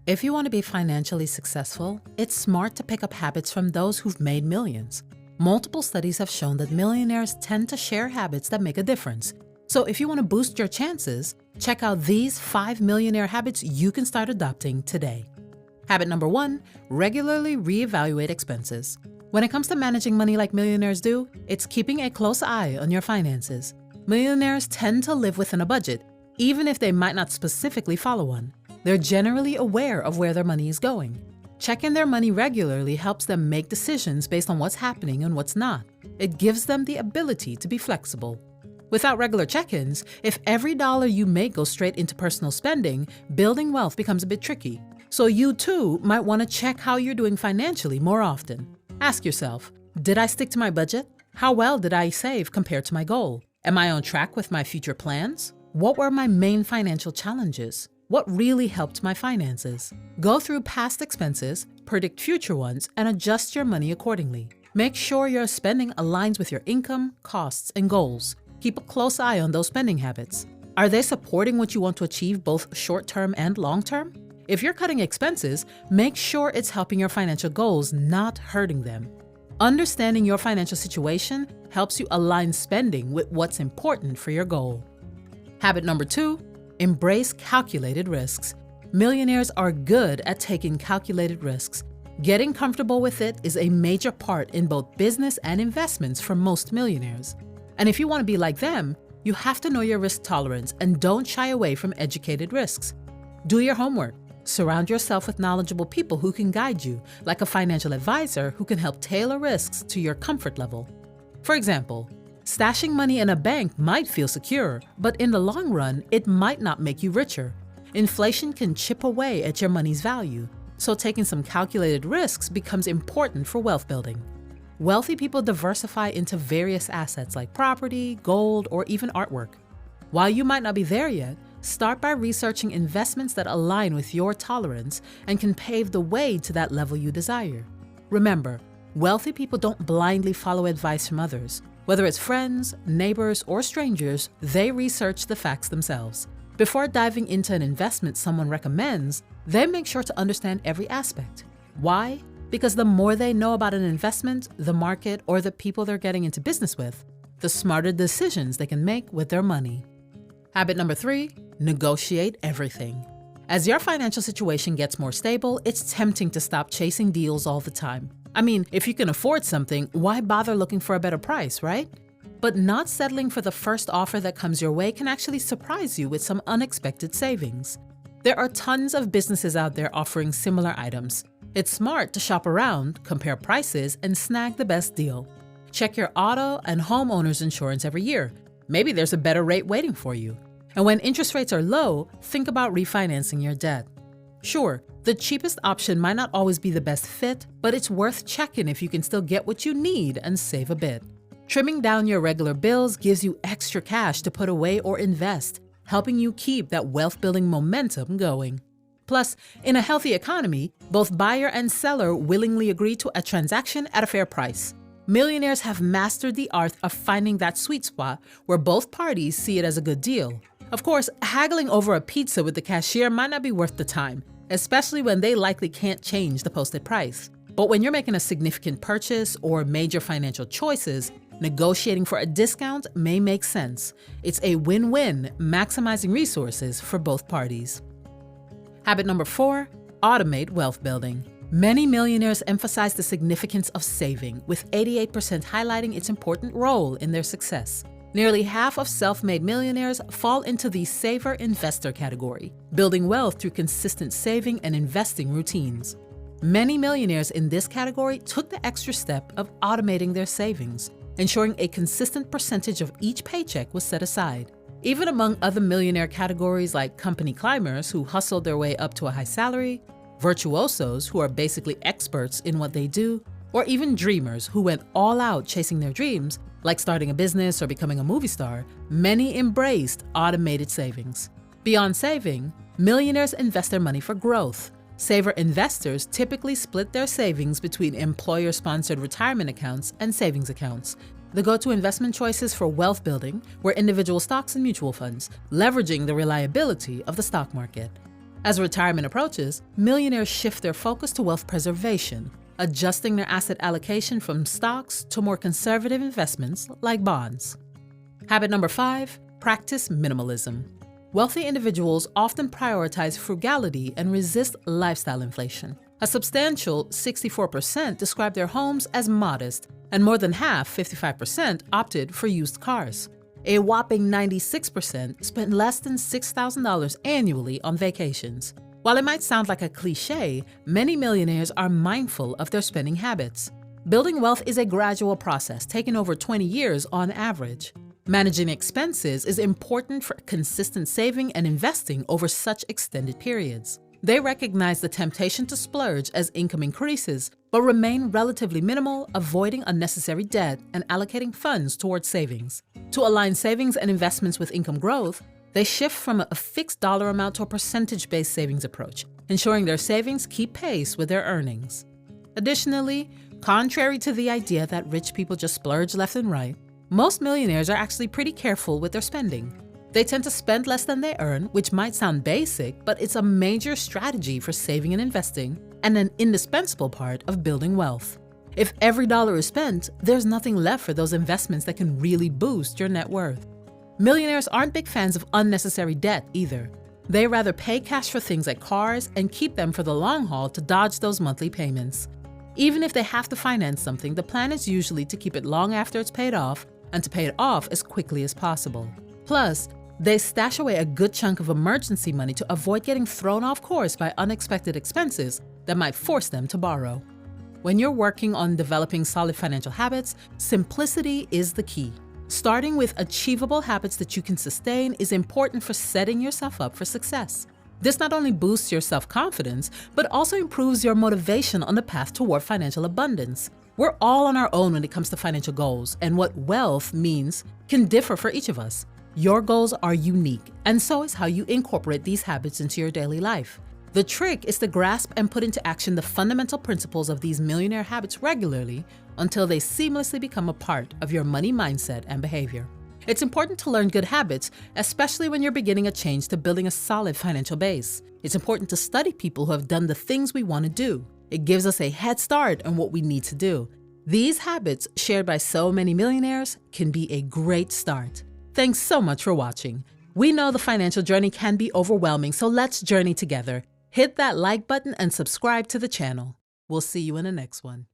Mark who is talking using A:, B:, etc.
A: If you want to be financially successful, it's smart to pick up habits from those who've made millions. Multiple studies have shown that millionaires tend to share habits that make a difference. So if you want to boost your chances, check out these 5 millionaire habits you can start adopting today. Habit number 1, regularly reevaluate expenses. When it comes to managing money like millionaires do, it's keeping a close eye on your finances. Millionaires tend to live within a budget, even if they might not specifically follow one. They're generally aware of where their money is going. Checking their money regularly helps them make decisions based on what's happening and what's not. It gives them the ability to be flexible. Without regular check-ins, if every dollar you make goes straight into personal spending, building wealth becomes a bit tricky. So you too might want to check how you're doing financially more often. Ask yourself, did I stick to my budget? How well did I save compared to my goal? Am I on track with my future plans? What were my main financial challenges? What really helped my finances? Go through past expenses, predict future ones, and adjust your money accordingly. Make sure your spending aligns with your income, costs, and goals. Keep a close eye on those spending habits. Are they supporting what you want to achieve both short-term and long-term? If you're cutting expenses, make sure it's helping your financial goals, not hurting them. Understanding your financial situation helps you align spending with what's important for your goal. Habit number 2, embrace calculated risks. Millionaires are good at taking calculated risks. Getting comfortable with it is a major part in both business and investments for most millionaires. And if you want to be like them, you have to know your risk tolerance and don't shy away from educated risks. Do your homework. Surround yourself with knowledgeable people who can guide you, like a financial advisor who can help tailor risks to your comfort level. For example, stashing money in a bank might feel secure, but in the long run, it might not make you richer. Inflation can chip away at your money's value, so taking some calculated risks becomes important for wealth building. Wealthy people diversify into various assets like property, gold, or even artwork. While you might not be there yet, start by researching investments that align with your tolerance and can pave the way to that level you desire. Remember, wealthy people don't blindly follow advice from others. Whether it's friends, neighbors, or strangers, they research the facts themselves. Before diving into an investment someone recommends, they make sure to understand every aspect. Why? Because the more they know about an investment, the market, or the people they're getting into business with, the smarter decisions they can make with their money. Habit number 3, negotiate everything. As your financial situation gets more stable, it's tempting to stop chasing deals all the time. I mean, if you can afford something, why bother looking for a better price, right? But not settling for the first offer that comes your way can actually surprise you with some unexpected savings. There are tons of businesses out there offering similar items. It's smart to shop around, compare prices, and snag the best deal. Check your auto and homeowner's insurance every year. Maybe there's a better rate waiting for you. And when interest rates are low, think about refinancing your debt. Sure, the cheapest option might not always be the best fit, but it's worth checking if you can still get what you need and save a bit. Trimming down your regular bills gives you extra cash to put away or invest, helping you keep that wealth-building momentum going. Plus, in a healthy economy, both buyer and seller willingly agree to a transaction at a fair price. Millionaires have mastered the art of finding that sweet spot where both parties see it as a good deal. Of course, haggling over a pizza with the cashier might not be worth the time, especially when they likely can't change the posted price. But when you're making a significant purchase or major financial choices, negotiating for a discount may make sense. It's a win-win, maximizing resources for both parties. Habit number 4, automate wealth building. Many millionaires emphasize the significance of saving, with 88% highlighting its important role in their success. Nearly half of self-made millionaires fall into the saver-investor category, building wealth through consistent saving and investing routines. Many millionaires in this category took the extra step of automating their savings, ensuring a consistent percentage of each paycheck was set aside. Even among other millionaire categories like company climbers who hustled their way up to a high salary, virtuosos who are basically experts in what they do, or even dreamers who went all out chasing their dreams, like starting a business or becoming a movie star, many embraced automated savings. Beyond saving, millionaires invest their money for growth. Saver investors typically split their savings between employer-sponsored retirement accounts and savings accounts, the go-to investment choices for wealth building were individual stocks and mutual funds, leveraging the reliability of the stock market. As retirement approaches, millionaires shift their focus to wealth preservation, adjusting their asset allocation from stocks to more conservative investments like bonds. Habit number 5, practice minimalism. Wealthy individuals often prioritize frugality and resist lifestyle inflation. A substantial 64% describe their homes as modest, and more than half, 55%, opted for used cars. A whopping 96% spent less than $6,000 annually on vacations. While it might sound like a cliche, many millionaires are mindful of their spending habits. Building wealth is a gradual process, taking over 20 years on average. Managing expenses is important for consistent saving and investing over such extended periods. They recognize the temptation to splurge as income increases, but remain relatively minimal, avoiding unnecessary debt and allocating funds towards savings. To align savings and investments with income growth, they shift from a fixed dollar amount to a percentage-based savings approach, ensuring their savings keep pace with their earnings. Additionally, contrary to the idea that rich people just splurge left and right, most millionaires are actually pretty careful with their spending. They tend to spend less than they earn, which might sound basic, but it's a major strategy for saving and investing, and an indispensable part of building wealth. If every dollar is spent, there's nothing left for those investments that can really boost your net worth. Millionaires aren't big fans of unnecessary debt either. They rather pay cash for things like cars and keep them for the long haul to dodge those monthly payments. Even if they have to finance something, the plan is usually to keep it long after it's paid off and to pay it off as quickly as possible. Plus, they stash away a good chunk of emergency money to avoid getting thrown off course by unexpected expenses that might force them to borrow. When you're working on developing solid financial habits, simplicity is the key. Starting with achievable habits that you can sustain is important for setting yourself up for success. This not only boosts your self-confidence, but also improves your motivation on the path toward financial abundance. We're all on our own when it comes to financial goals, and what wealth means can differ for each of us. Your goals are unique, and so is how you incorporate these habits into your daily life. The trick is to grasp and put into action the fundamental principles of these millionaire habits regularly until they seamlessly become a part of your money mindset and behavior. It's important to learn good habits, especially when you're beginning a change to building a solid financial base. It's important to study people who have done the things we want to do. It gives us a head start on what we need to do. These habits, shared by so many millionaires, can be a great start. Thanks so much for watching. We know the financial journey can be overwhelming, so let's journey together. Hit that like button and subscribe to the channel. We'll see you in the next one.